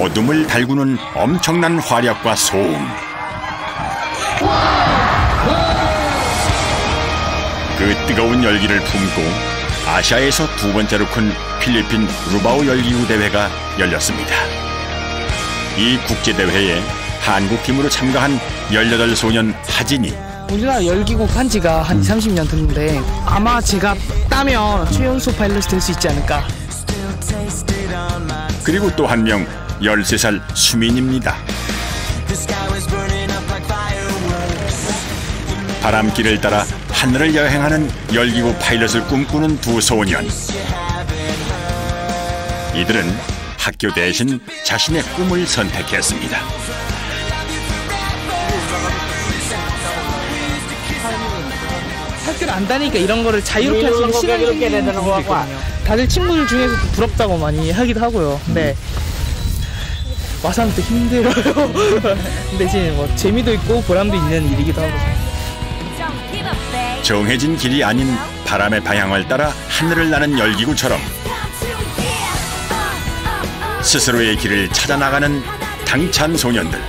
어둠을 달구는 엄청난 화력과 소음. 그 뜨거운 열기를 품고 아시아에서 두 번째로 큰 필리핀 루바오 열기구 대회가 열렸습니다. 이 국제대회에 한국팀으로 참가한 18소년 하진이 우리나라 열기구 한 지가 한 30년 됐는데 아마 제가 따면 최연소 파일럿이 될 수 있지 않을까. 그리고 또 한 명 13살 수민입니다. 바람길을 따라 하늘을 여행하는 열기구 파일럿을 꿈꾸는 두 소년. 이들은 학교 대신 자신의 꿈을 선택했습니다. 학교를 안 다니니까 이런 거를 자유롭게 할 수 있는 시간이 생기는 부분도 있거든요. 다들 친구들 중에서 부럽다고 많이 하기도 하고요. 근데 와서 하면 또 힘들어요. 근데 이제 뭐 재미도 있고 보람도 있는 일이기도 하고. 정해진 길이 아닌 바람의 방향을 따라 하늘을 나는 열기구처럼 스스로의 길을 찾아 나가는 당찬 소년들.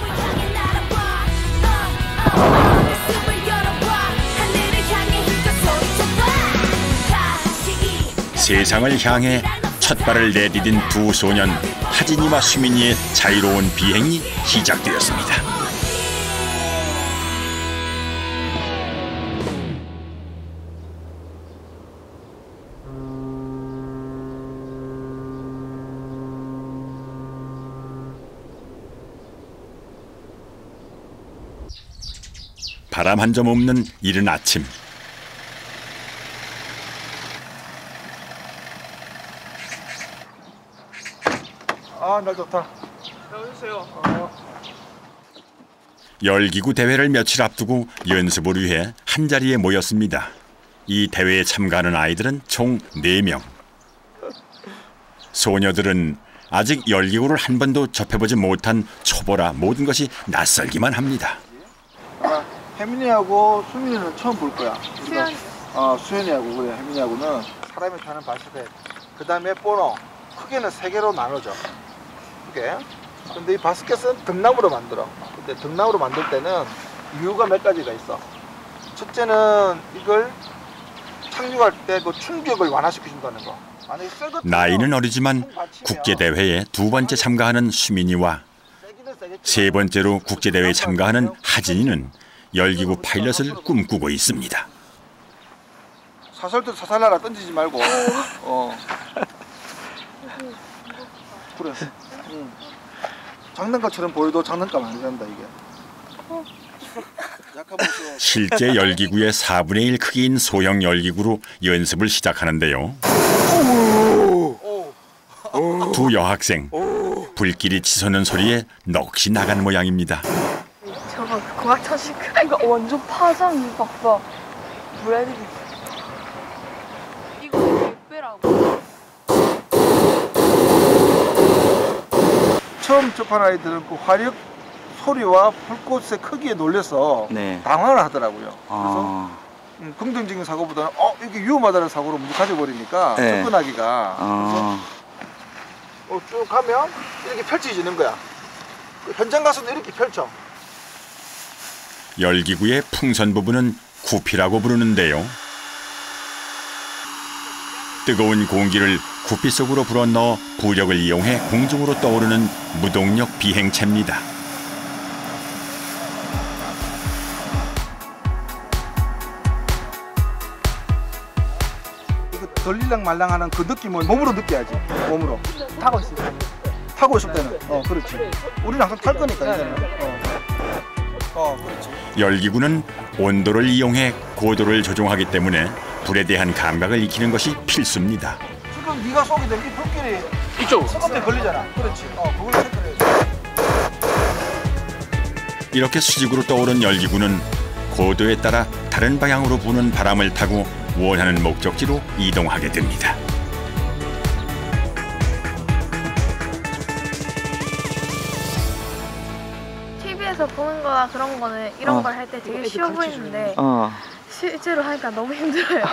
세상을 향해 첫 발을 내디딘 두 소년 하진이와 수민이의 자유로운 비행이 시작되었습니다. 바람 한 점 없는 이른 아침. 날 좋다. 여보세요. 열기구 대회를 며칠 앞두고 연습을 위해 한자리에 모였습니다. 이 대회에 참가하는 아이들은 총 4명. 소녀들은 아직 열기구를 한 번도 접해보지 못한 초보라 모든 것이 낯설기만 합니다. 혜민이하고 수민이는 처음 볼 거야. 수연. 수연이하고 그래. 혜민이하고는 사람이 타는 바스켓. 그 다음에 보너. 크게는 3개로 나눠져. 크게. 근데 이 바스켓은 등나무로 만들어. 근데 등나무로 만들 때는 이유가 몇 가지가 있어. 첫째는 이걸 착륙할 때 그 충격을 완화시켜준다는 거. 나이는 어리지만 국제대회에 2번째 참가하는 수민이와 3번째로 국제대회에 참가하는 하진이는 열기구 파일럿을 꿈꾸고 있습니다. 사설도 사살나라 던지지 말고. 그래. 장난감처럼 보여도 장난감 안 된다 이게. 실제 열기구의 4분의 1 크기인 소형 열기구로 연습을 시작하는데요. 두 여학생 불길이 치솟는 소리에 넋이 나간 모양입니다. 저거 고각 터질 거. 이거 완전 파장이 빡빡. 브래드리. 이거 6배라고. 처음 접한 아이들은 그 화력 소리와 불꽃의 크기에 놀라서 당황을 하더라고요. 그래서 긍정적인 사고보다는 이게 위험하다는 사고로 먼저 가져버리니까 접근하기가. 그래서 쭉 가면 이렇게 펼쳐지는 거야. 현장 가서도 이렇게 펼쳐. 열기구의 풍선 부분은 구피라고 부르는데요. 뜨거운 공기를 구피 속으로 불어넣어 부력을 이용해 공중으로 떠오르는 무동력 비행체입니다. 이거 덜릴랑 말랑하는 그 느낌을 몸으로 느껴야지. 몸으로. 타고 있을 때. 타고 있을 때는. 그렇지. 우리는 항상 탈 거니까 이제는. 그렇지. 열기구는 온도를 이용해 고도를 조종하기 때문에 불에 대한 감각을 익히는 것이 필수입니다. 지금 네가 쏘게 되면 이 불길이 이쪽 뜨겁게 걸리잖아. 그렇지. 그걸 체크해야지. 이렇게 수직으로 떠오른 열기구는 고도에 따라 다른 방향으로 부는 바람을 타고 원하는 목적지로 이동하게 됩니다. TV에서 보는 거나 그런 거는 이런 걸 할 때 되게 쉬워 보이는데 실제로 하니까 너무 힘들어요.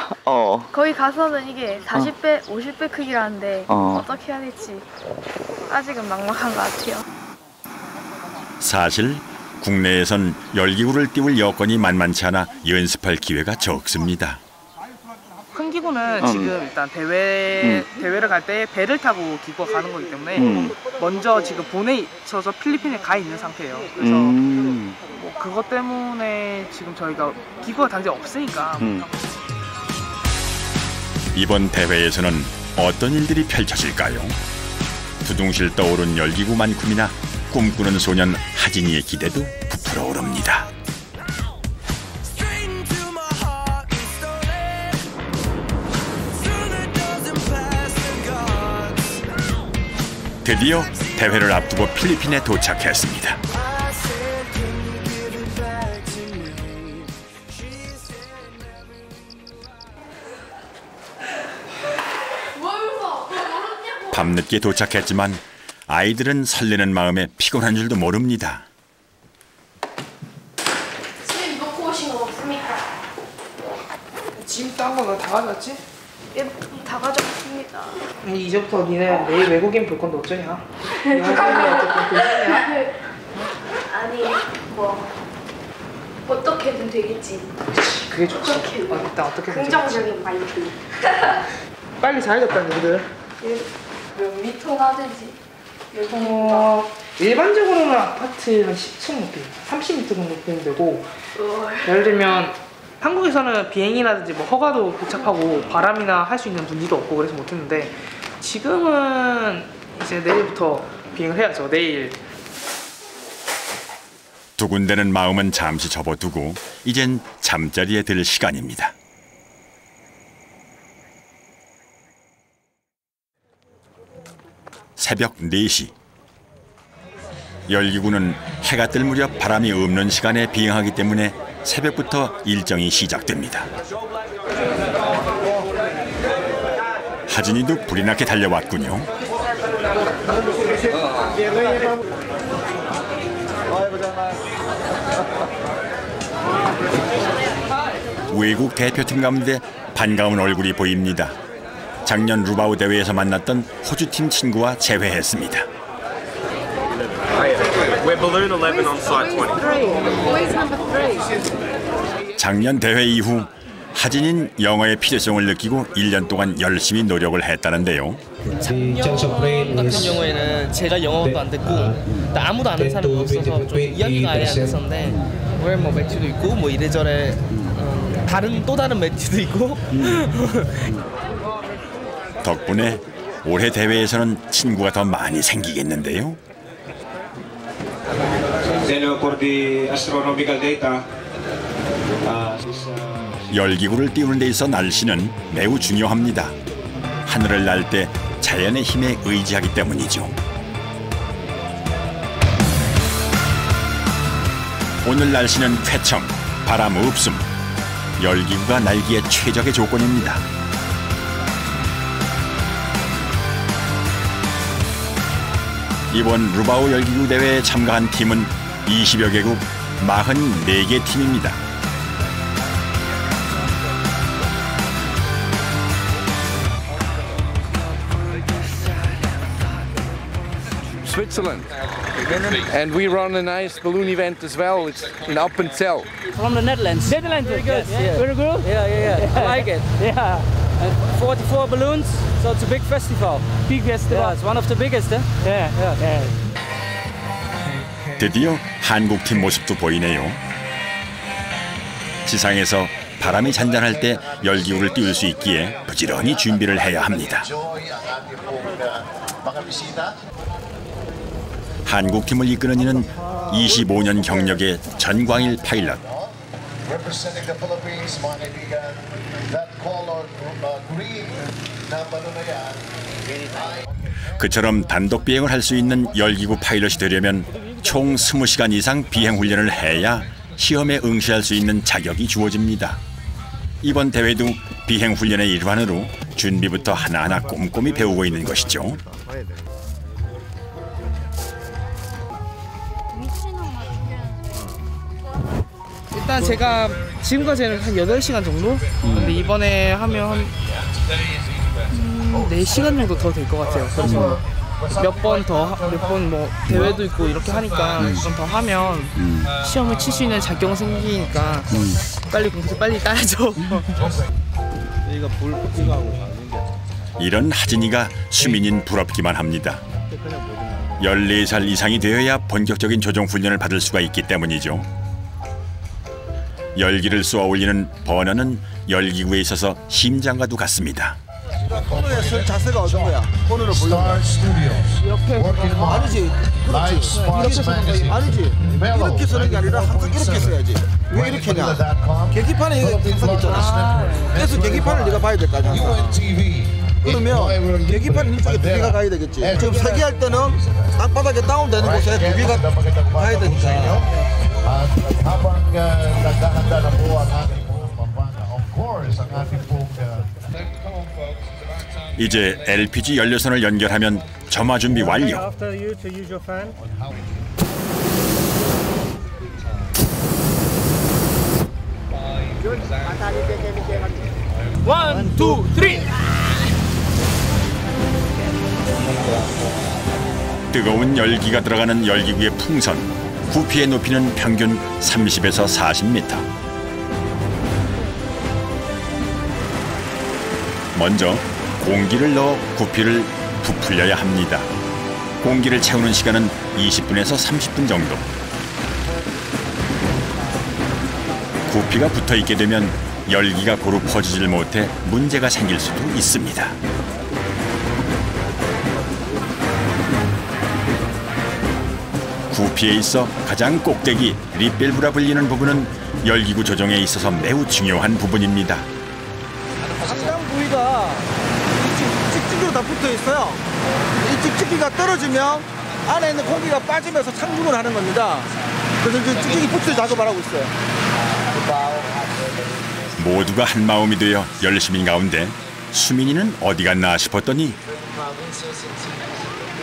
거기 가서는 이게 40배, 50배 크기라는데 어떻게 해야 될지. 아직은 막막한 것 같아요. 사실 국내에선 열기구를 띄울 여건이 만만치 않아 연습할 기회가 적습니다. 큰 기구는 지금 일단 대회를 갈 때 배를 타고 기구가 가는 거기 때문에 먼저 지금 본에 있어서 필리핀에 가 있는 상태예요. 그래서 뭐 그것 때문에 지금 저희가 기구가 당장 없으니까 이번 대회에서는 어떤 일들이 펼쳐질까요? 두둥실 떠오른 열기구만큼이나 꿈꾸는 소년 하진이의 기대도 부풀어 오릅니다. 드디어 대회를 앞두고 필리핀에 도착했습니다. 밤늦게 도착했지만 아이들은 설레는 마음에 피곤한 줄도 모릅니다. 선생님 놓고 오신 거 없습니까? 짐 딴 거 너 다 가져왔지? 예, 다 가져왔습니다. 이제부터 니네 내일 외국인 볼 건데 어쩌냐? 영어는 어떻게 괜찮냐? 아니 뭐 어떻게든 되겠지. 그게 좋지. 어떻게든. 일단 어떻게든 긍정적인 마인드. 빨리 자야겠다 너희들. 몇 미터나 되지? 일반적으로는 아파트 한 10층 높이, 30m 정도 되면 되고 예를 들면 한국에서는 비행이라든지 뭐 허가도 복잡하고 바람이나 할 수 있는 분지도 없고 그래서 못했는데 지금은 이제 내일부터 비행을 해야죠. 내일. 두근대는 마음은 잠시 접어두고 이젠 잠자리에 들 시간입니다. 새벽 4시. 열기구는 해가 뜰 무렵 바람이 없는 시간에 비행하기 때문에 새벽부터 일정이 시작됩니다. 하진이도 불이 나게 달려왔군요. 외국 대표팀 가운데 반가운 얼굴이 보입니다. 작년 루바우 대회에서 만났던 호주팀 친구와 재회했습니다. 작년 대회 이후 하진인 영어의 필요성을 느끼고 1년 동안 열심히 노력을 했다는데요. 작년 같은 경우에는 제가 영어도 안 됐고 아무도 아는 사람이 없어서 좀 이야기가 아예 안 됐었는데 올해 뭐 매튜도 있고 뭐 이래저래 또 다른 매튜도 있고 덕분에 올해 대회에서는 친구가 더 많이 생기겠는데요. 열기구를 띄우는 데 있어 날씨는 매우 중요합니다. 하늘을 날 때 자연의 힘에 의지하기 때문이죠. 오늘 날씨는 쾌청, 바람 없음. 열기구가 날기에 최적의 조건입니다. 이번 루바우 열기구 대회에 참가한 팀은 20여 개국 44개 팀입니다. Switzerland, and we run a nice balloon event as well. It's in Appenzell. From the Netherlands. Netherlands, very good. Yes, Very good. Yeah. I like it. Yeah, And 44 balloons, so it's a big festival. big festival. Yeah, it's one of the biggest. Yeah. 드디어 한국팀 모습도 보이네요. 지상에서 바람이 잔잔할 때 열기구를 띄울 수 있기에 부지런히 준비를 해야 합니다. 한국팀을 이끄는 이는 25년 경력의 전광일 파일럿. 그처럼 단독 비행을 할 수 있는 열기구 파일럿이 되려면 총 20시간 이상 비행 훈련을 해야 시험에 응시할 수 있는 자격이 주어집니다. 이번 대회도 비행 훈련의 일환으로 준비부터 하나하나 꼼꼼히 배우고 있는 것이죠. 일단 제가 지금까지는 한 8시간 정도? 근데 이번에 하면 한 4시간 정도 더 될 것 같아요. 그래서 몇 번 뭐 대회도 있고 이렇게 하니까 몇 번 더 하면 시험을 칠 수 있는 자격 생기니까 빨리 공부 빨리 따야죠. 이런 하진이가 수민인 부럽기만 합니다. 14살 이상이 되어야 본격적인 조종 훈련을 받을 수가 있기 때문이죠. 열기를 쏘아 올리는 버너는 열기구에 있어서 심장과도 같습니다. 코너에 설 자세가 어떤 거야? 코너를 보려면 이렇게 아니지. 그렇지. 아니지. 이렇게 서는 게 아니라 항상 이렇게 써야지. 왜 이렇게 냐? 계기판에 이거 항상 있잖아. 그래서 계기판을 네가 봐야 될 거 아니야. 그러면 계기판 이쪽에 두 개가 가야 되겠지. 지금 사기할 때는 땅바닥에 다운되는 곳에 두 개가 가야 되니까. 이제 LPG 연료선을 연결하면 점화 준비 완료. After you to use your fan. 원, 투, 쓰리. 뜨거운 열기가 들어가는 열기구의 풍선. 구피의 높이는 평균 30에서 40m. 먼저 공기를 넣어 구피를 부풀려야 합니다. 공기를 채우는 시간은 20분에서 30분 정도. 구피가 붙어 있게 되면 열기가 고루 퍼지질 못해 문제가 생길 수도 있습니다. 구피에 있어 가장 꼭대기 립밸브라 불리는 부분은 열기구 조정에 있어서 매우 중요한 부분입니다. 상당 부위가 이 찍찍이로 다 붙어 있어요. 이 찍찍이가 떨어지면 안에 있는 공기가 빠지면서 상중을 하는 겁니다. 그래서 이제 찍찍이 붙을 작업을 하고 있어요. 모두가 한 마음이 되어 열심인 가운데 수민이는 어디 갔나 싶었더니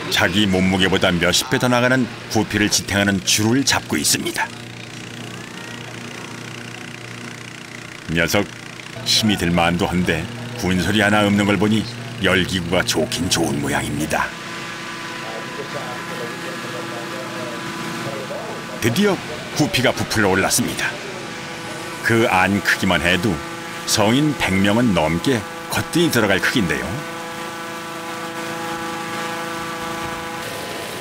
자기 몸무게보다 몇십 배 더 나가는 구피를 지탱하는 줄을 잡고 있습니다. 녀석 힘이 들 만도 한데 군소리 하나 없는 걸 보니 열기구가 좋긴 좋은 모양입니다. 드디어 구피가 부풀러 올랐습니다. 그 안 크기만 해도 성인 100명은 넘게 거뜬히 들어갈 크기인데요.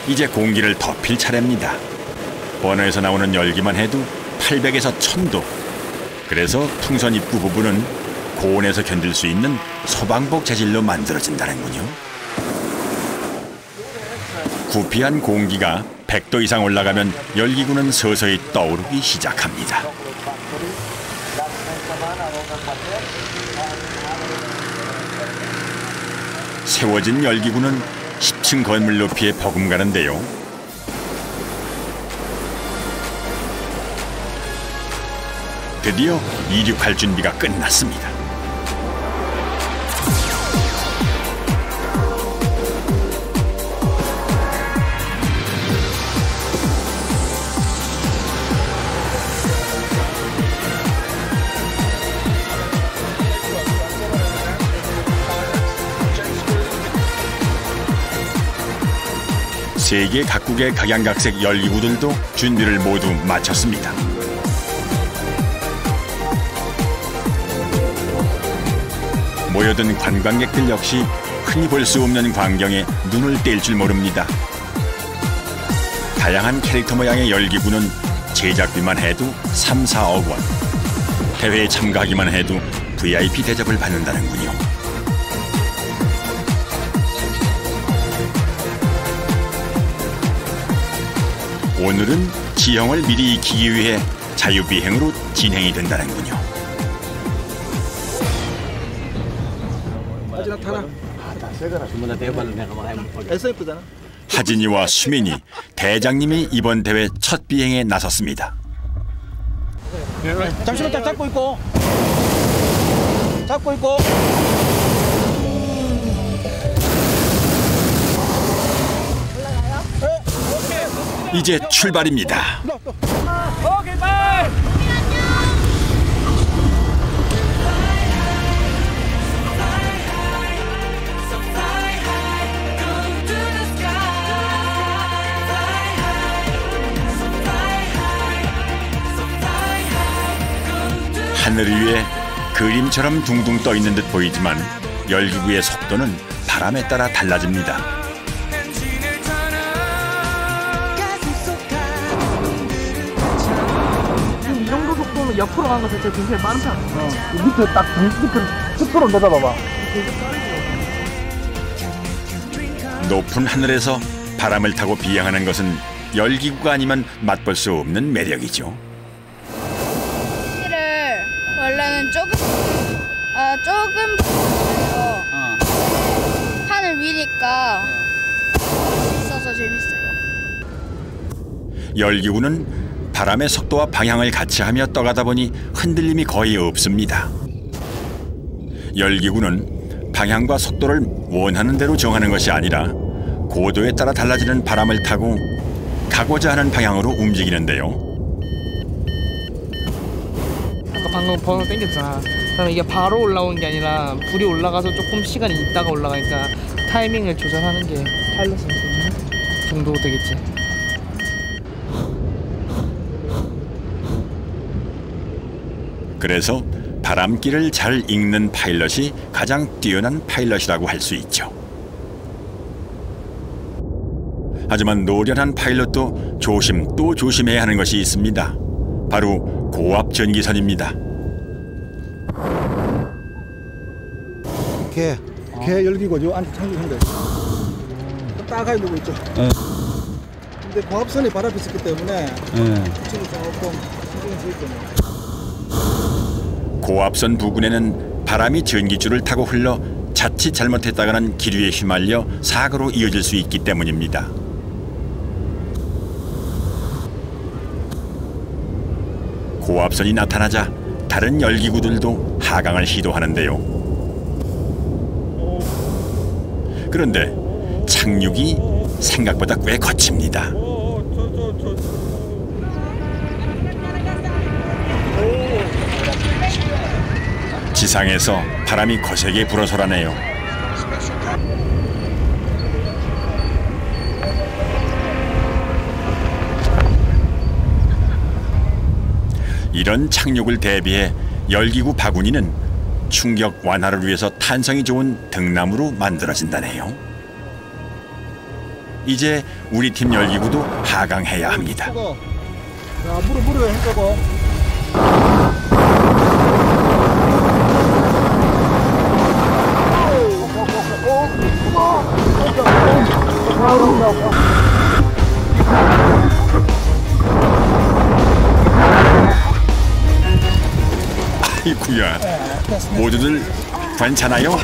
이제 공기를 덮일 차례입니다. 버너에서 나오는 열기만 해도 800에서 1000도. 그래서 풍선 입구 부분은 고온에서 견딜 수 있는 소방복 재질로 만들어진다는군요. 구피한 공기가 100도 이상 올라가면 열기구는 서서히 떠오르기 시작합니다. 세워진 열기구는 10층 건물 높이에 버금가는데요. 드디어 이륙할 준비가 끝났습니다. 세계 각국의 각양각색 열기구들도 준비를 모두 마쳤습니다. 모여든 관광객들 역시 흔히 볼 수 없는 광경에 눈을 뗄 줄 모릅니다. 다양한 캐릭터 모양의 열기구는 제작비만 해도 3, 4억 원. 대회에 참가하기만 해도 VIP 대접을 받는다는군요. 오늘은 지형을 미리 익히기 위해 자유비행으로 진행이 된다는군요. SF잖아. 하진이와 수민이 대장님이 이번 대회 첫 비행에 나섰습니다. 잠시만 딱 잡고 있고. 잡고 있고. 이제 출발입니다. Okay, bye. So fly high, go to the sky. 하늘 위에 그림처럼 둥둥 떠 있는 듯 보이지만 열기구의 속도는 바람에 따라 달라집니다. 지금 이 정도 속도면 옆으로 가는 거 자체 굉장히 빠른 편. 밑에 딱 스프로 내려봐봐. 높은 하늘에서 바람을 타고 비행하는 것은 열기구가 아니면 맛볼 수 없는 매력이죠. 를 원래는 조금 하늘 위니까 있어서 재밌어요. 열기구는 바람의 속도와 방향을 같이 하며 떠가다 보니 흔들림이 거의 없습니다. 열기구는 방향과 속도를 원하는 대로 정하는 것이 아니라 고도에 따라 달라지는 바람을 타고 가고자 하는 방향으로 움직이는데요. 아까 방금 번호 땡겼잖아. 그럼 이게 바로 올라오는 게 아니라 불이 올라가서 조금 시간이 있다가 올라가니까 타이밍을 조절하는 게 파일럿의 정도 되겠지. 그래서 바람길을 잘 읽는 파일럿이 가장 뛰어난 파일럿이라고 할 수 있죠. 하지만 노련한 파일럿도 조심 또 조심해야 하는 것이 있습니다. 바로 고압 전기선입니다. 개 열기고 요 안에 착륙한대. 따가이 보고 있죠. 근데 고압선이 바로 앞에 있기 때문에 지금 조금 신경이 쓰이거든요. 고압선 부근에는 바람이 전기줄을 타고 흘러 자칫 잘못했다가는 기류에 휘말려 사고로 이어질 수 있기 때문입니다. 고압선이 나타나자 다른 열기구들도 하강을 시도하는데요. 그런데 착륙이 생각보다 꽤 거칩니다. 지상에서 바람이 거세게 불어서라네요. 이런 착륙을 대비해 열기구 바구니는 충격 완화를 위해서 탄성이 좋은 등나무로 만들어진다네요. 이제 우리 팀 열기구도 하강해야 합니다. 자, 무릎에 힘주고. 아이쿠야, 모두들 괜찮아요?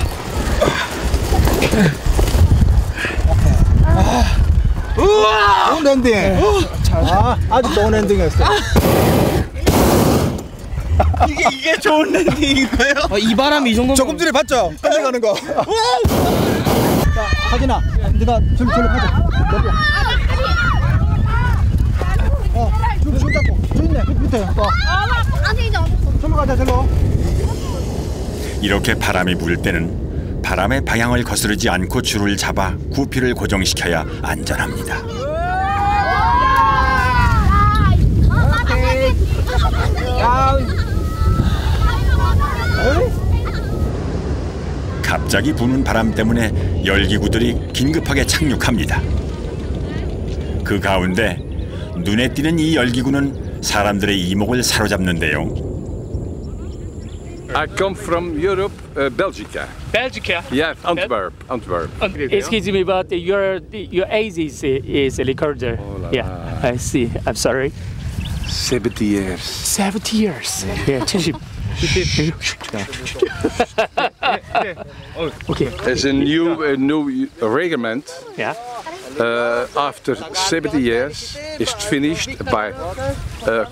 좋은 엔딩. 아주 좋은 엔딩이었어. 이게 좋은 랜딩인 거예요? 이 바람이 이 정도면 조금 전에 봤죠? 끌려가는 거. 자, 하진아, 네가 줄 가자. 줄 잡고. 줄 있네, 밑에. 절로 가자, 절로. 이렇게 바람이 불 때는 바람의 방향을 거스르지 않고 줄을 잡아 구피를 고정시켜야 안전합니다. 갑자기 부는 바람 때문에 열기구들이 긴급하게 착륙합니다. 그 가운데 눈에 띄는 이 열기구는 사람들의 이목을 사로잡는데요. I come from Europe, Belgica. Belgica. Yeah, Antwerp. Excuse me, but your age is a recorder. Oh, Yeah, I see. I'm sorry. 70 years. 70 years. Yeah, 70. Okay. There's a new regiment. Yeah. After 70 years is finished by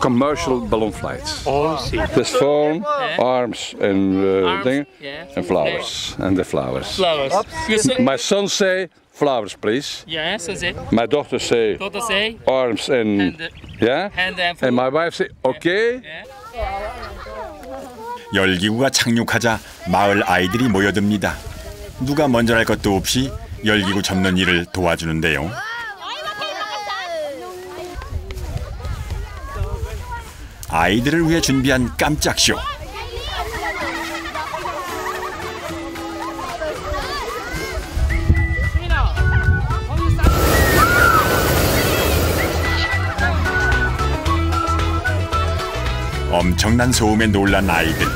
commercial balloon flights. Oh, see. There's phone, arms and thing, Yeah. and flowers, and the flowers. Flowers. You say, My son say flowers, please. yes, is it? My daughter say Daughter say arms and yeah, hand and and my wife say okay. 열기구가 착륙하자 마을 아이들이 모여듭니다. 누가 먼저 할 것도 없이 열기구 접는 일을 도와주는데요. 아이들을 위해 준비한 깜짝 쇼. 엄청난 소음에 놀란 아이들.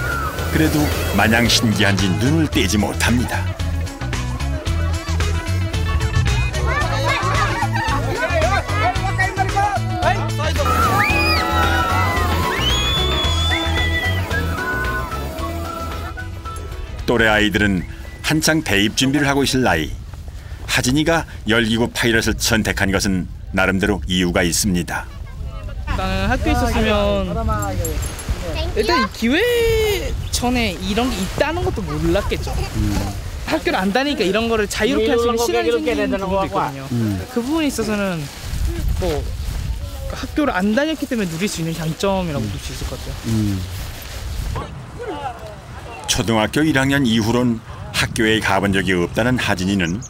그래도 마냥 신기한지 눈을 떼지 못합니다. 또래 아이들은 한창 대입 준비를 하고 있을 나이. 하진이가 열기구 파이럿을 선택한 것은 나름대로 이유가 있습니다. 나는 학교에 있었으면 일단 이 기회 전에 이런 게 있다는 것도 몰랐겠죠. 학교를 안 다니니까 이런 거를 자유롭게 할 수 있는 시간이 생기는 부분도 있거든요. 그 부분에 있어서는 뭐 학교를 안 다녔기 때문에 누릴 수 있는 장점이라고 볼 수 있을 것 같아요. 초등학교 1학년 이후론 학교에 가본 적이 없다는 하진이는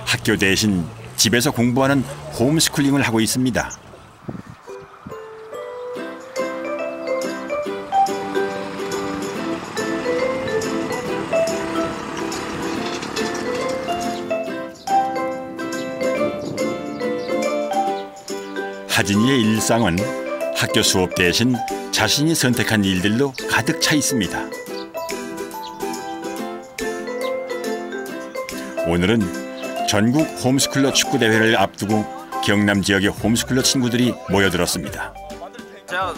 학교 대신 집에서 공부하는 홈스쿨링을 하고 있습니다. 하진이의 일상은 학교 수업 대신 자신이 선택한 일들로 가득 차 있습니다. 오늘은 전국 홈스쿨러 축구대회를 앞두고 경남 지역의 홈스쿨러 친구들이 모여들었습니다.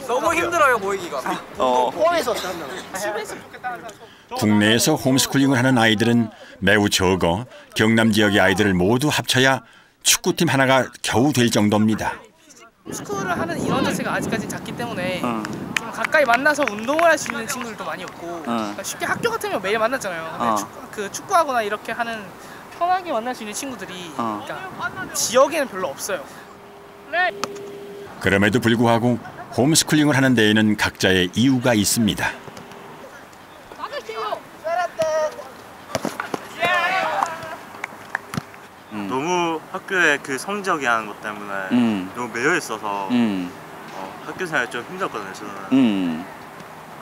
너무 힘들어요, 모이기가. 국내에서 홈스쿨링을 하는 아이들은 매우 적어 경남 지역의 아이들을 모두 합쳐야 축구팀 하나가 겨우 될 정도입니다. 스쿨을 하는 인원 자체가 아직까지 작기 때문에 좀 가까이 만나서 운동을 할 수 있는 친구들도 많이 없고 그러니까 쉽게 학교 같으면 매일 만났잖아요. 근데 축구하거나 이렇게 하는 편하게 만날 수 있는 친구들이 그러니까 지역에는 별로 없어요. 그럼에도 불구하고 홈스쿨링을 하는 데에는 각자의 이유가 있습니다. 너무 학교에 그 성적이 하는 것 때문에 너무 매여 있어서 학교 생활이 좀 힘들었거든요, 저는.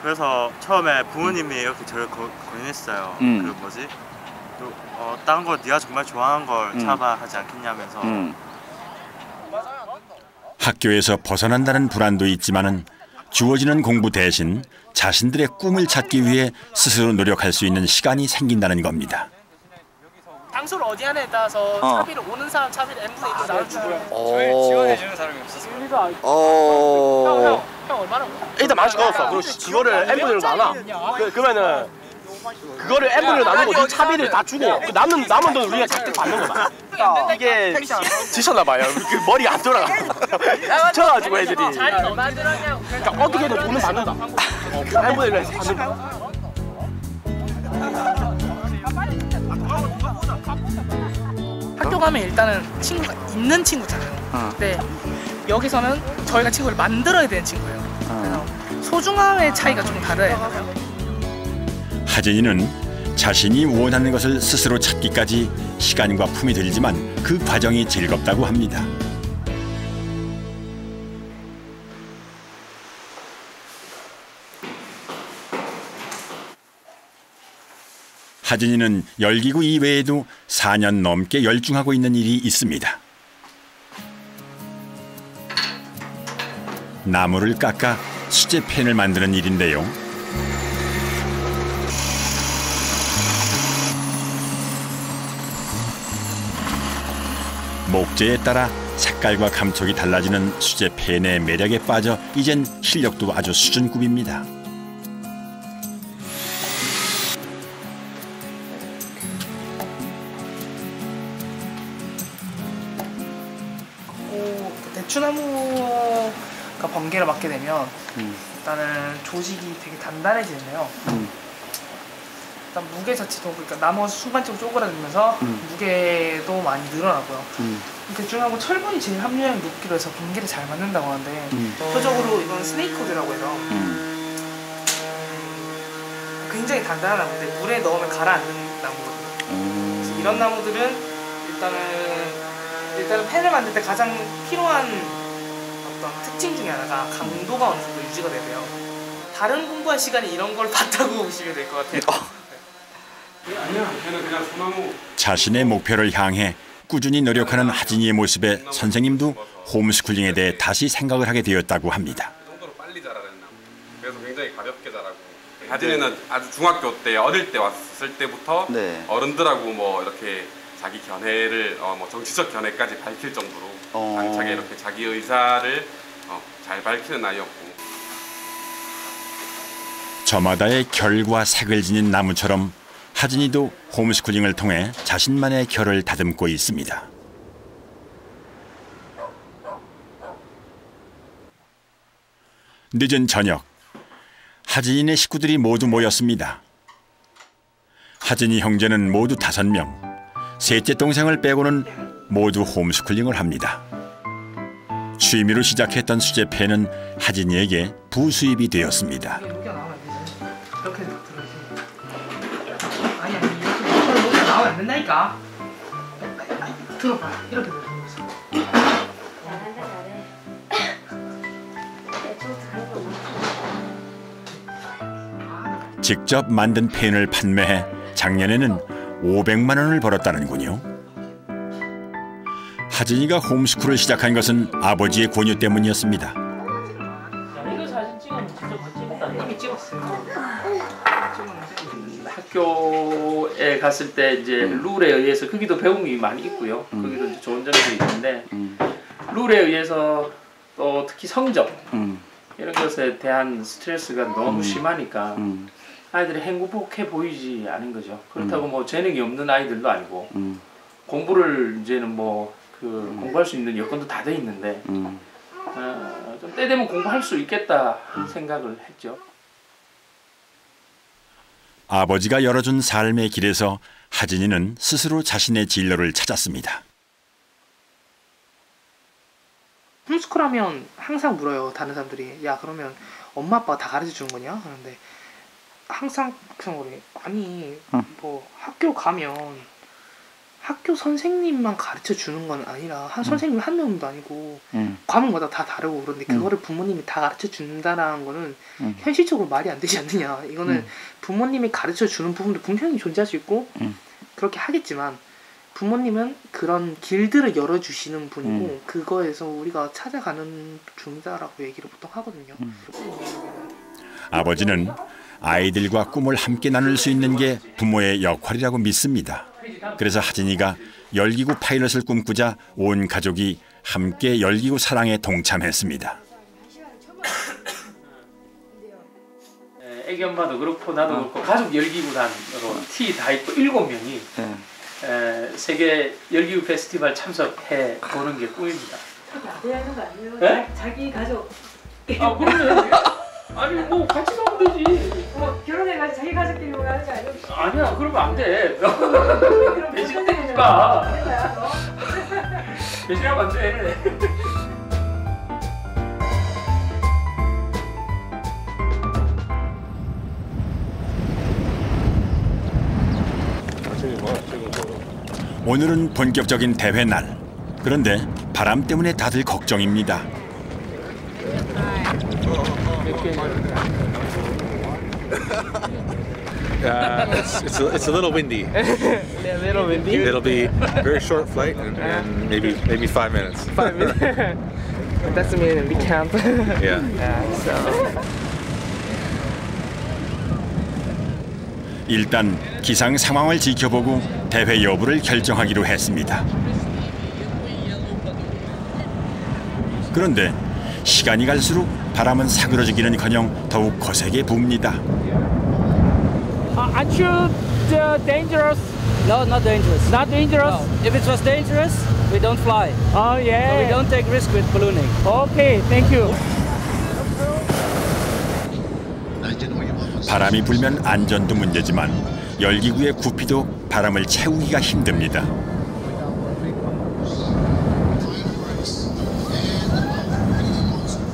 그래서 처음에 부모님이 이렇게 저를 권유했어요. 그 뭐지? 또 다른 거 네가 정말 좋아하는 걸 찾아봐 하지 않겠냐면서. 학교에서 벗어난다는 불안도 있지만은 주어지는 공부 대신 자신들의 꿈을 찾기 위해 스스로 노력할 수 있는 시간이 생긴다는 겁니다. 장소를 어디 하냐에 따라서 차비를 오는 사람 차비를 n분의 1로 나눠주고 저희 지원해주는 사람이 없었어요. 형 얼마나 일단 만원씩 넣었어. 그리고 그거를 n분의 1로 나눠. 그러면은 그거를 n분의 1로 나누고 이 차비를 다 주고 남은 돈 우리가 각각 받는 거다. 이게 지쳤나 봐요. 그 머리가 안 돌아가. 지쳐가지고 애들이. 그러니까 어떻게든 돈은 받는다. n분의 1로 해서 받는다. 학교 가면 일단은 친구가 있는 친구잖아요. 근데 여기서는 저희가 친구를 만들어야 되는 친구예요. 그래서 소중함의 차이가 좀 다르야 되나요? 하진이는 자신이 원하는 것을 스스로 찾기까지 시간과 품이 들지만 그 과정이 즐겁다고 합니다. 하진이는 열기구 이외에도 4년 넘게 열중하고 있는 일이 있습니다. 나무를 깎아 수제펜을 만드는 일인데요. 목재에 따라 색깔과 감촉이 달라지는 수제펜의 매력에 빠져 이젠 실력도 아주 수준급입니다. 대추나무가 번개를 맞게 되면 일단은 조직이 되게 단단해지는데요. 일단 무게 자체도 그러니까 나무 순간적으로 쪼그라들면서 무게도 많이 늘어나고요. 대추나무 철분이 제일 함유량이 높기로 해서 번개를 잘 맞는다고 하는데 대표적으로 이건 스네이크우드라고 해서 굉장히 단단한 나무인데 물에 넣으면 가라앉는 나무거든요. 그래서 이런 나무들은 일단은 펜을 만들 때 가장 필요한 어떤 특징 중에 하나가 강도가 어느 정도 유지가 되고요. 다른 공부한 시간에 이런 걸 봤다고 보시면 될 것 같아요. 자신의 목표를 향해 꾸준히 노력하는 하진이의 모습에 선생님도 홈스쿨링에 대해 다시 생각을 하게 되었다고 합니다. 이 정도로 빨리 자라랬나. 그래서 굉장히 하진이는 아주 중학교 때 어릴 때 왔을 때부터 어른들하고 뭐 이렇게 자기 견해를 뭐 정치적 견해까지 밝힐 정도로 당차게 이렇게 자기 의사를 잘 밝히는 아이였고. 저마다의 결과 색을 지닌 나무처럼 하진이도 홈스쿨링을 통해 자신만의 결을 다듬고 있습니다. 늦은 저녁, 하진이네 식구들이 모두 모였습니다. 하진이 형제는 모두 5명, 셋째 동생을 빼고는 모두 홈스쿨링을 합니다. 취미로 시작했던 수제패는 하진이에게 부수입이 되었습니다. 이렇게 나오면 안 된다니까. 들어봐. 이렇게 들어. 직접 만든 펜을 판매해 작년에는 500만 원을 벌었다는군요. 하진이가 홈스쿨을 시작한 것은 아버지의 권유 때문이었습니다. 이거 사진 찍으면 진짜 멋지겠다. 이미 찍었어요. 학교에 갔을 때 이제 룰에 의해서 거기도 배운 게 많이 있고요. 거기도 이제 좋은 점도 있는데 룰에 의해서 또 특히 성적 이런 것에 대한 스트레스가 너무 심하니까 아이들이 행복해 보이지 않은 거죠. 그렇다고 뭐 재능이 없는 아이들도 아니고 공부를 이제는 뭐 공부할 수 있는 여건도 다 돼 있는데 좀 때 되면 공부할 수 있겠다 생각을 했죠. 아버지가 열어준 삶의 길에서 하진이는 스스로 자신의 진로를 찾았습니다. 홈스쿨 하면 항상 물어요. 다른 사람들이. 야, 그러면 엄마 아빠가 다 가르쳐 주는 거냐? 하는데 항상 그래. 아니 뭐 학교 가면 학교 선생님만 가르쳐 주는 건 아니라 선생님 한 명도 아니고 과목마다 다 다르고 그런데 그거를 부모님이 다 가르쳐 준다라는 거는 현실적으로 말이 안 되지 않느냐. 이거는 부모님이 가르쳐 주는 부분도 분명히 존재할 수 있고 그렇게 하겠지만 부모님은 그런 길들을 열어주시는 분이고 그거에서 우리가 찾아가는 중이다라고 얘기를 보통 하거든요. 아버지는 아이들과 꿈을 함께 나눌 수 있는 게 부모의 역할이라고 믿습니다. 그래서 하진이가 열기구 파일럿을 꿈꾸자 온 가족이 함께 열기구 사랑에 동참했습니다. 애기 엄마도 그렇고 나도 그렇고 가족 열기구단으로 티 다 있고 7명이 세계 열기구 페스티벌 참석해 보는 게 꿈입니다. 자기 하는 거 아니에요? 네? 자기 가족. 아 그러면 아니 뭐 같이 가면 되지. 뭐 결혼해가지고 자기 가족끼리 뭐 하는 거 아니에요? 아니야 그러면 안 돼. 배신되지 마. 배신하면 안 돼. 오늘은 본격적인 대회 날. 그런데 바람 때문에 다들 걱정입니다. It's a little windy. A little windy. It'll be a very short flight and maybe 5 minutes. 5 minutes. That's mean we camp. Yeah. So. 일단 기상 상황을 지켜보고 대회 여부를 결정하기로 했습니다. 그런데 시간이 갈수록 바람은 사그러지기는커녕 더욱 거세게 붑니다. Aren't you dangerous? No, not dangerous. Not dangerous? No. If it was dangerous, we don't fly. Oh yeah. So we don't take risk with ballooning. Okay, thank you. 바람이 불면 안전도 문제지만 열기구의 구피도 바람을 채우기가 힘듭니다.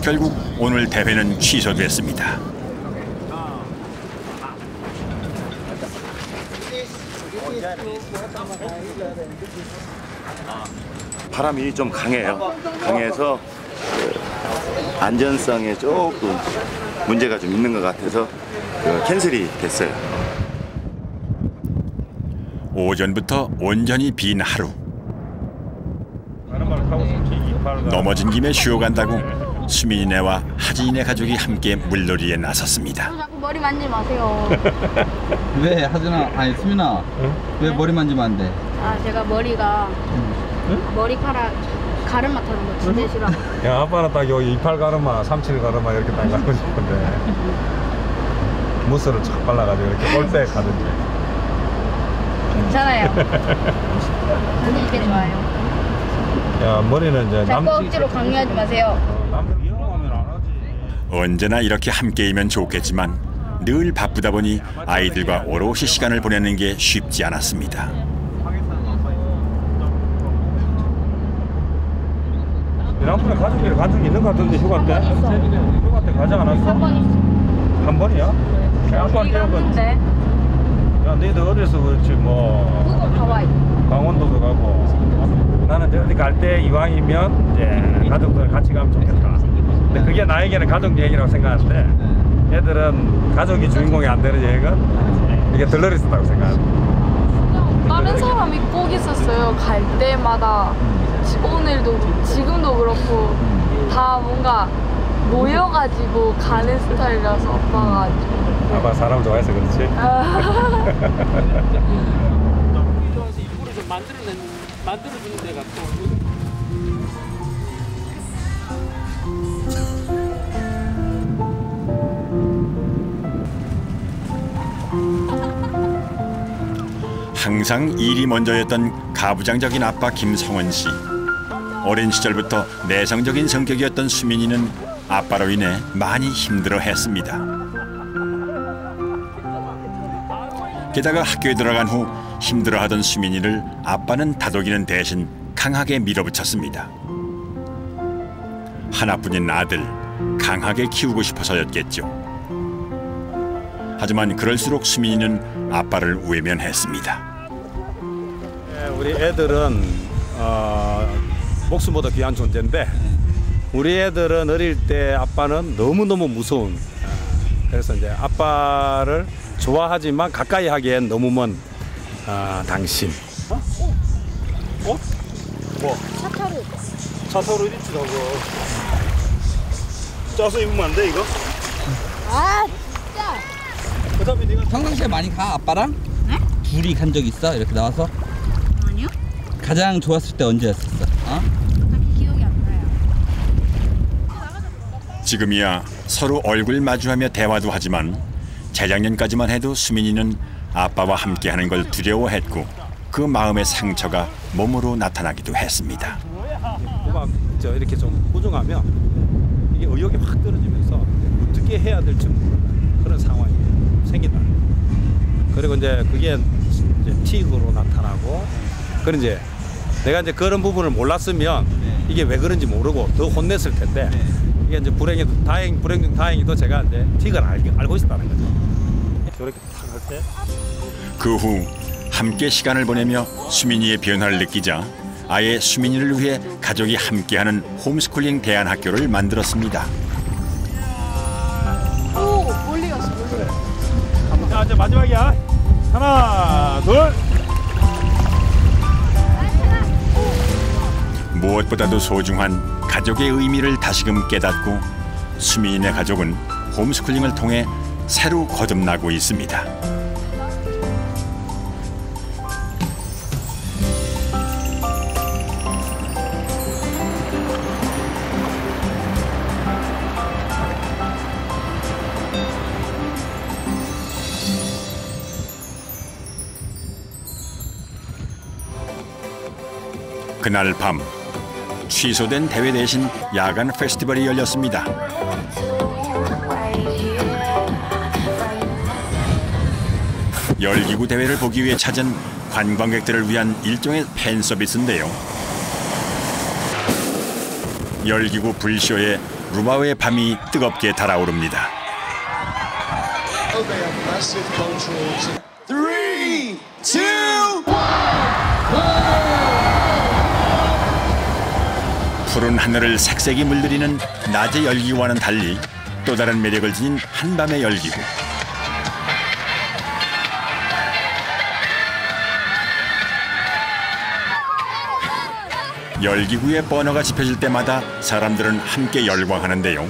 결국 오늘 대회는 취소됐습니다. 바람이 좀 강해요. 강해서 안전성에 조금 문제가 좀 있는 것 같아서 캔슬이 됐어요. 오전부터 온전히 빈 하루. 넘어진 김에 쉬어간다고 수민이네와 하진이네 가족이 함께 물놀이에 나섰습니다. 자꾸 머리 만지지 마세요. 왜 하진아, 아니 수민아, 왜 머리 만지면 안 돼? 아 제가 머리가 머리카락 가르마 타는 거 진짜 싫어. 야 아빠는 딱 여기 이팔 가르마, 삼칠 가르마 이렇게 딱 가고 싶은데 무스를 착 발라가지고 이렇게 올 때 가든지. 괜찮아요. 저는 이게 좋아요. 야 머리는 이제 자꾸 억지로 강요하지 마세요. 언제나 이렇게 함께이면 좋겠지만 늘 바쁘다 보니 아이들과 오롯이 시간을 보내는 게 쉽지 않았습니다. 지난번에 가족끼리 간 적 있는 것 같은데 휴가 때? 휴가 때 가지 않았어? 한 번이야? 아빠 기억은? 야 너희들 어려서 그렇지 뭐 강원도도 가고 나는 이제 어디 갈 때 이왕이면 이제 가족들 같이 가면 좋겠다. 근데 그게 나에게는 가족 여행이라고 생각하는데 애들은 가족이 주인공이 안 되는 여행은 이게 덜러리 있었다고 생각합니다. 다른 사람이 꼭 있었어요. 갈 때마다 오늘도 지금도 그렇고 다 뭔가 모여가지고 가는 스타일이라서 아빠가 아빠 사람 좋아해서 그렇지? 일부러 좀 만들어주는 데가 또 항상 일이 먼저였던 가부장적인 아빠 김성원 씨. 어린 시절부터 내성적인 성격이었던 수민이는 아빠로 인해 많이 힘들어했습니다. 게다가 학교에 들어간 후 힘들어하던 수민이를 아빠는 다독이는 대신 강하게 밀어붙였습니다. 하나뿐인 아들, 강하게 키우고 싶어서였겠죠. 하지만 그럴수록 수민이는 아빠를 외면했습니다. 우리 애들은 목숨보다 귀한 존재인데 우리 애들은 어릴 때 아빠는 너무너무 무서운, 그래서 이제 아빠를 좋아하지만 가까이 하기엔 너무 먼 당신. 뭐? 차타루. 차타루 입지라고. 짜서 입으면 안 돼 이거? 아 진짜. 그다음에 네가 평상시에 많이 가 아빠랑? 응? 둘이 간 적 있어? 이렇게 나와서? 아니요. 가장 좋았을 때 언제였었어? 기억이 안 나요. 지금이야 서로 얼굴 마주하며 대화도 하지만 재작년까지만 해도 수민이는 아빠와 함께하는 걸 두려워했고 그 마음의 상처가 몸으로 나타나기도 했습니다. 막 이렇게 좀 꾸중하면 이게 의욕이 확 떨어지면서 어떻게 해야 될지 모르는 그런 상황이 생긴다. 그리고 이제 그게 이제 틱으로 나타나고, 그런 이제 내가 이제 그런 부분을 몰랐으면 이게 왜 그런지 모르고 더 혼냈을 텐데 이게 이제 불행 중 다행히도 제가 이제 틱을 알고 있었다는 거죠. 이렇게 탁 할 때. 그 후 함께 시간을 보내며 수민이의 변화를 느끼자 아예 수민이를 위해 가족이 함께하는 홈스쿨링 대안학교를 만들었습니다. 오 멀리 갔어. 그래. 자 이제 마지막이야. 하나, 둘. 무엇보다도 소중한 가족의 의미를 다시금 깨닫고 수민이네 가족은 홈스쿨링을 통해 새로 거듭나고 있습니다. 그날 밤 취소된 대회 대신 야간 페스티벌이 열렸습니다. 열기구 대회를 보기 위해 찾은 관광객들을 위한 일종의 팬 서비스인데요. 열기구 불쇼에 루바우의 밤이 뜨겁게 달아오릅니다. 3, 2, 1. 푸른 하늘을 색색이 물들이는 낮의 열기구와는 달리 또 다른 매력을 지닌 한밤의 열기구. 열기구의 버너가 지펴질 때마다 사람들은 함께 열광하는데요.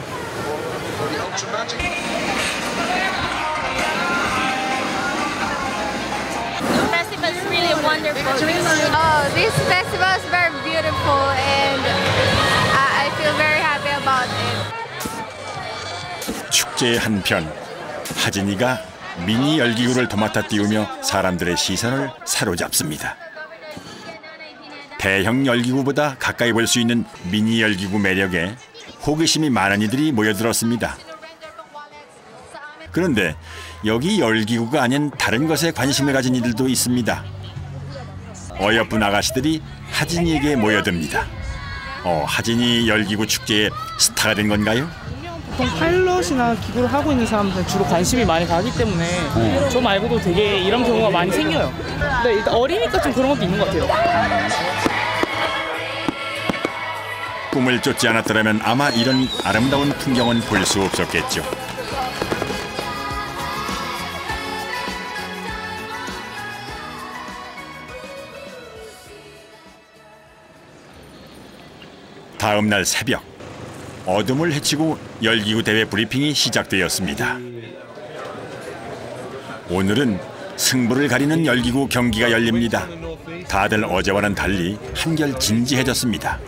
This festival is very beautiful and I feel very happy about it. 축제의 한편, 하진이가 미니 열기구를 도맡아 띄우며 사람들의 시선을 사로잡습니다. 대형 열기구보다 가까이 볼 수 있는 미니 열기구 매력에 호기심이 많은 이들이 모여들었습니다. 그런데 여기 열기구가 아닌 다른 것에 관심을 가진 이들도 있습니다. 어여쁜 아가씨들이 하진이에게 모여듭니다. 하진이 열기구 축제의 스타가 된 건가요? 보통 파일럿이나 기구를 하고 있는 사람들은 주로 관심이 많이 가기 때문에 저 말고도 되게 이런 경우가 많이 생겨요. 근데 일단 어리니까 좀 그런 것도 있는 것 같아요. 꿈을 쫓지 않았더라면 아마 이런 아름다운 풍경은 볼 수 없었겠죠. 다음 날 새벽, 어둠을 헤치고 열기구 대회 브리핑이 시작되었습니다. 오늘은 승부를 가리는 열기구 경기가 열립니다. 다들 어제와는 달리 한결 진지해졌습니다.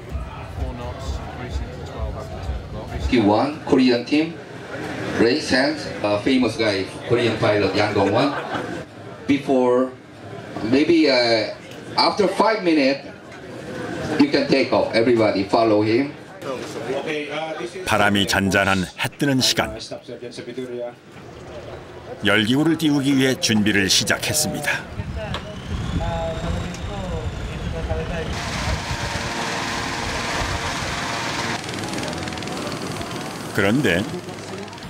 One Korean team, raise hands. Famous guy, Korean pilot Yang Dong-won. Before, maybe after 5 minutes, you can take off. Everybody follow him. 바람이 잔잔한 해 뜨는 시간. 열기구를 띄우기 위해 준비를 시작했습니다. 그런데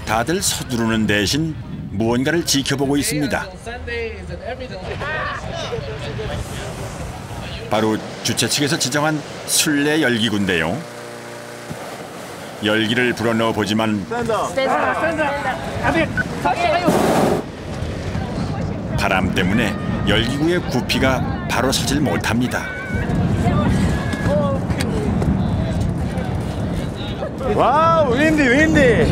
다들 서두르는 대신 무언가를 지켜보고 있습니다. 바로 주최 측에서 지정한 술래 열기구인데요. 열기를 불어넣어 보지만 바람 때문에 열기구의 구피가 바로 서질 못합니다. 와우, 윈디.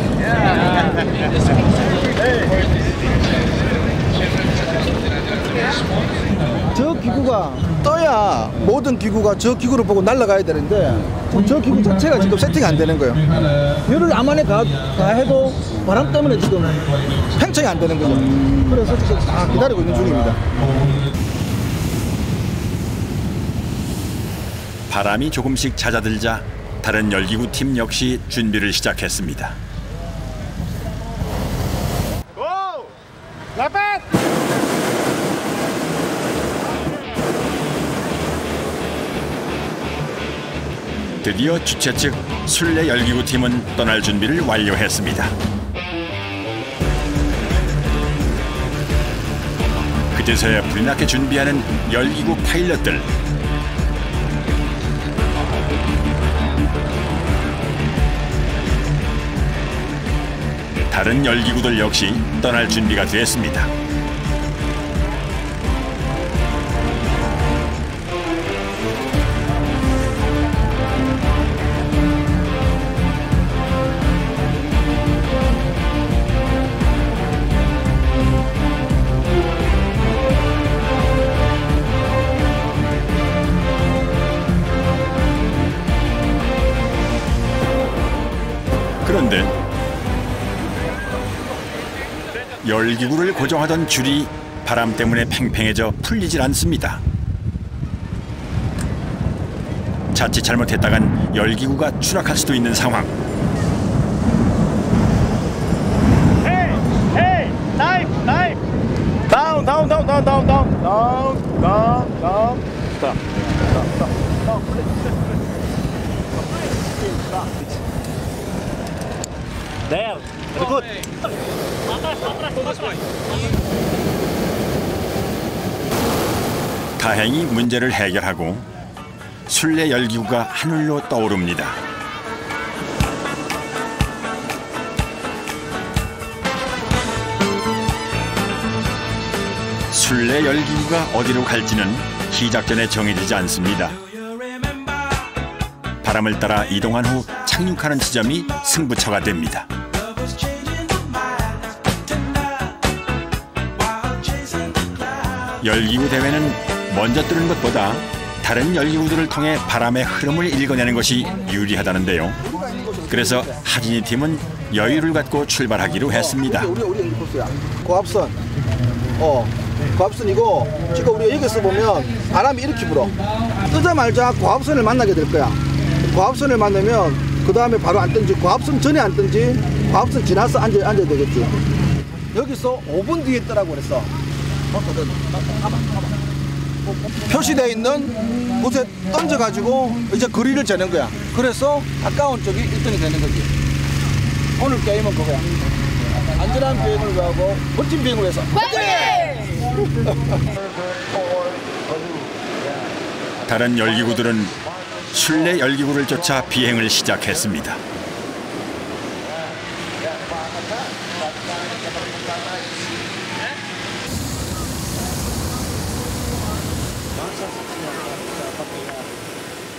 저 기구가 떠야 모든 기구가 저 기구를 보고 날아가야 되는데 저 기구 자체가 지금 세팅이 안 되는 거예요. 열을 암안에 가 해도 바람 때문에 지금 팽창이 안 되는 거죠. 그래서 지금 다 기다리고 있는 중입니다. 바람이 조금씩 잦아들자 다른 열기구 팀 역시 준비를 시작했습니다. 드디어 주최 측 술래 열기구 팀은 떠날 준비를 완료했습니다. 그제서야 불이 나게 준비하는 열기구 파일럿들. 다른 열기구들 역시 떠날 준비가 됐습니다. 그런데 열기구를 고정하던 줄이 바람 때문에 팽팽해져 풀리질 않습니다. 자칫 잘못했다간 열기구가 추락할 수도 있는 상황. Hey, dive. Down. Stop. There. Very good. 다행히 문제를 해결하고 술래 열기구가 하늘로 떠오릅니다. 술래 열기구가 어디로 갈지는 시작 전에 정해지지 않습니다. 바람을 따라 이동한 후 착륙하는 지점이 승부처가 됩니다. 열기구 대회는 먼저 뜨는 것보다 다른 열기구들을 통해 바람의 흐름을 읽어내는 것이 유리하다는데요. 그래서 하진이 팀은 여유를 갖고 출발하기로 했습니다. 우리 코스야. 고압선. 고압선이고 지금 우리가 여기서 보면 바람이 이렇게 불어. 뜨자마자 고압선을 만나게 될 거야. 고압선을 만나면 그 다음에 바로 안 뜬지, 고압선 전에 안 뜬지, 고압선 지나서 앉아야 되겠지. 여기서 5분 뒤에 뜨라고 그랬어. 표시되어 있는 곳에 던져가지고 이제 거리를 재는 거야. 그래서 가까운 쪽이 1등이 되는 거지. 오늘 게임은 그거야. 안전한 비행을 위하고 멋진 비행을 위해서. 다른 열기구들은 술래 열기구를 쫓아 비행을 시작했습니다.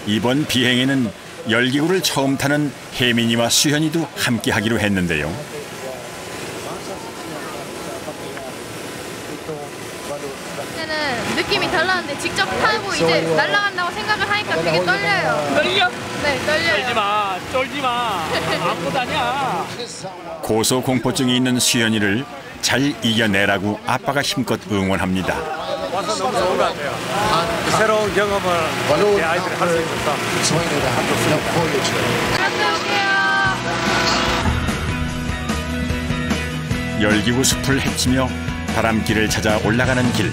이번 비행에는 열기구를 처음 타는 혜민이와 수현이도 함께 하기로 했는데요. 그때는 느낌이 달랐는데 직접 타고 이제 날아간다고 생각을 하니까 되게 떨려요. 떨려? 네, 떨려요. 떨지 마, 쫄지 마. 아무것도 아니야. 고소공포증이 있는 수현이를 잘 이겨내라고 아빠가 힘껏 응원합니다. 와서 너무 좋은 것 같아요. 새로운 경험을 내 아이들이 할 수 있어서 열기구 숲을 헤치며 바람길을 찾아 올라가는 길.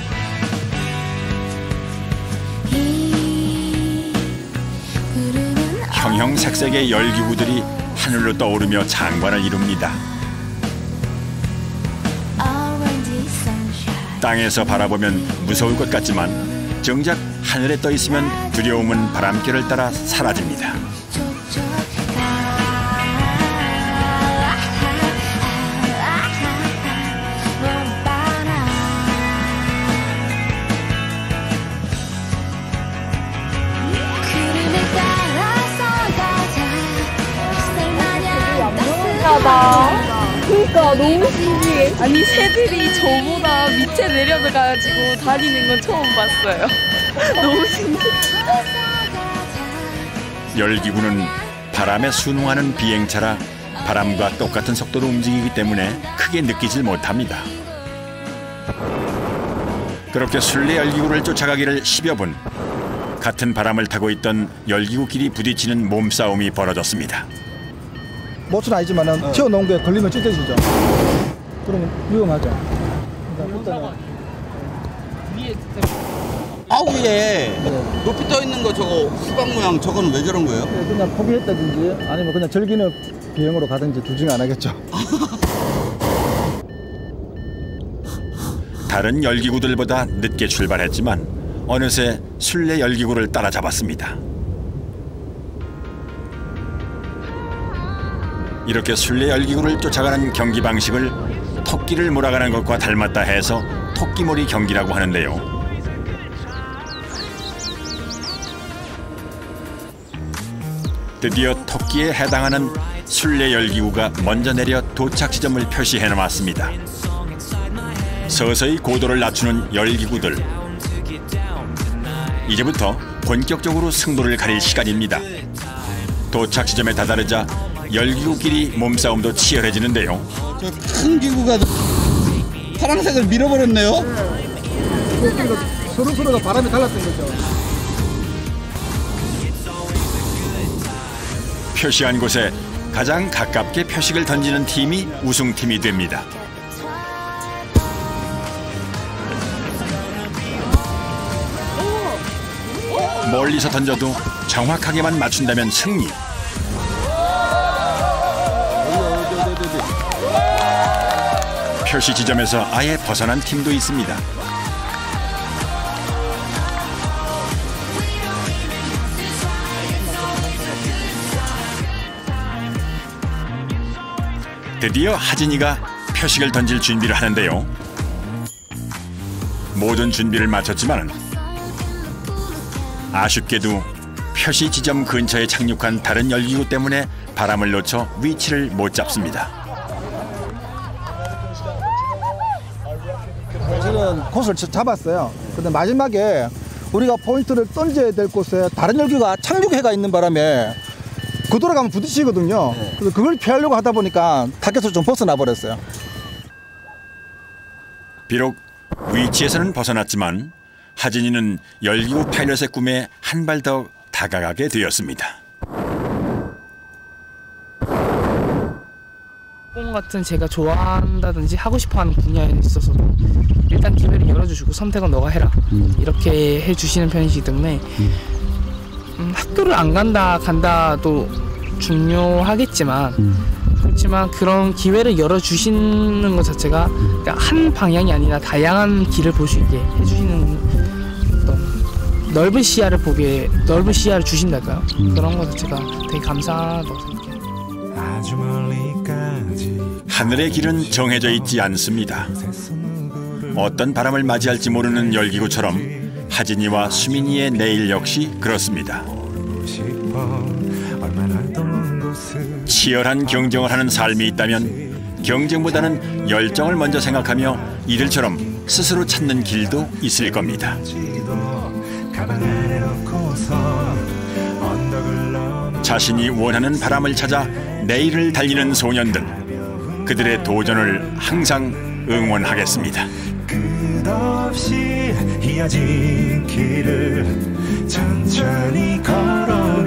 형형색색의 열기구들이 하늘로 떠오르며 장관을 이룹니다. 땅에서 바라보면 무서울 것 같지만 정작 하늘에 떠 있으면 두려움은 바람결을 따라 사라집니다. 그러니까 너무 신기해. 아니 새들이 저보다 밑에 내려가지고 다니는 건 처음 봤어요. 너무 신기해. 열기구는 바람에 순응하는 비행차라 바람과 똑같은 속도로 움직이기 때문에 크게 느끼질 못합니다. 그렇게 술래 열기구를 쫓아가기를 10여 분. 같은 바람을 타고 있던 열기구끼리 부딪히는 몸싸움이 벌어졌습니다. 못은 아니지만 튀어나온 게 걸리면 찢어지죠. 그러면 위험하죠. 위에 높이 떠 있는 거 저거 수박 모양 저거는 왜 저런 거예요? 그냥 포기했다든지 아니면 그냥 즐기는 비행으로 가든지 둘 중에 안 하겠죠. 다른 열기구들보다 늦게 출발했지만 어느새 술래 열기구를 따라잡았습니다. 이렇게 술래 열기구를 쫓아가는 경기 방식을 토끼를 몰아가는 것과 닮았다 해서 토끼몰이 경기라고 하는데요. 드디어 토끼에 해당하는 술래 열기구가 먼저 내려 도착 지점을 표시해 놓았습니다. 서서히 고도를 낮추는 열기구들. 이제부터 본격적으로 승부를 가릴 시간입니다. 도착 지점에 다다르자 열기구끼리 몸싸움도 치열해지는데요. 저 큰 기구가 파란색을 밀어버렸네요. 서로가 바람이 달랐던 거죠. 표시한 곳에 가장 가깝게 표식을 던지는 팀이 우승팀이 됩니다. 멀리서 던져도 정확하게만 맞춘다면 승리. 표시 지점에서 아예 벗어난 팀도 있습니다. 드디어 하진이가 표식을 던질 준비를 하는데요. 모든 준비를 마쳤지만 아쉽게도 표시 지점 근처에 착륙한 다른 열기구 때문에 바람을 놓쳐 위치를 못 잡습니다. 저는 코스를 잡았어요. 근데 마지막에 우리가 포인트를 던져야 될 곳에 다른 열기구가 착륙해가 있는 바람에 그 돌아가면 부딪히거든요. 그래서 그걸 피하려고 하다 보니까 타겟을 좀 벗어나 버렸어요. 비록 위치에서는 벗어났지만 하진이는 열기구 파일럿의 꿈에 한 발 더 다가가게 되었습니다. 꿈 같은 제가 좋아한다든지 하고 싶어하는 분야에 있어서도 일단 기회를 열어주시고 선택은 너가 해라 이렇게 해주시는 편이기 때문에 학교를 안 간다도 중요하겠지만 그렇지만 그런 기회를 열어주시는 것 자체가 한 방향이 아니라 다양한 길을 볼 수 있게 해주시는 어떤 넓은 시야를 주신달까요? 그런 것 자체가 되게 감사하다고 생각해요. 하늘의 길은 정해져 있지 않습니다. 어떤 바람을 맞이할지 모르는 열기구처럼 하진이와 수민이의 내일 역시 그렇습니다. 치열한 경쟁을 하는 삶이 있다면 경쟁보다는 열정을 먼저 생각하며 이들처럼 스스로 찾는 길도 있을 겁니다. 자신이 원하는 바람을 찾아 내일을 달리는 소년들, 그들의 도전을 항상 응원하겠습니다. 끝없이 이어진 길을 천천히 걸어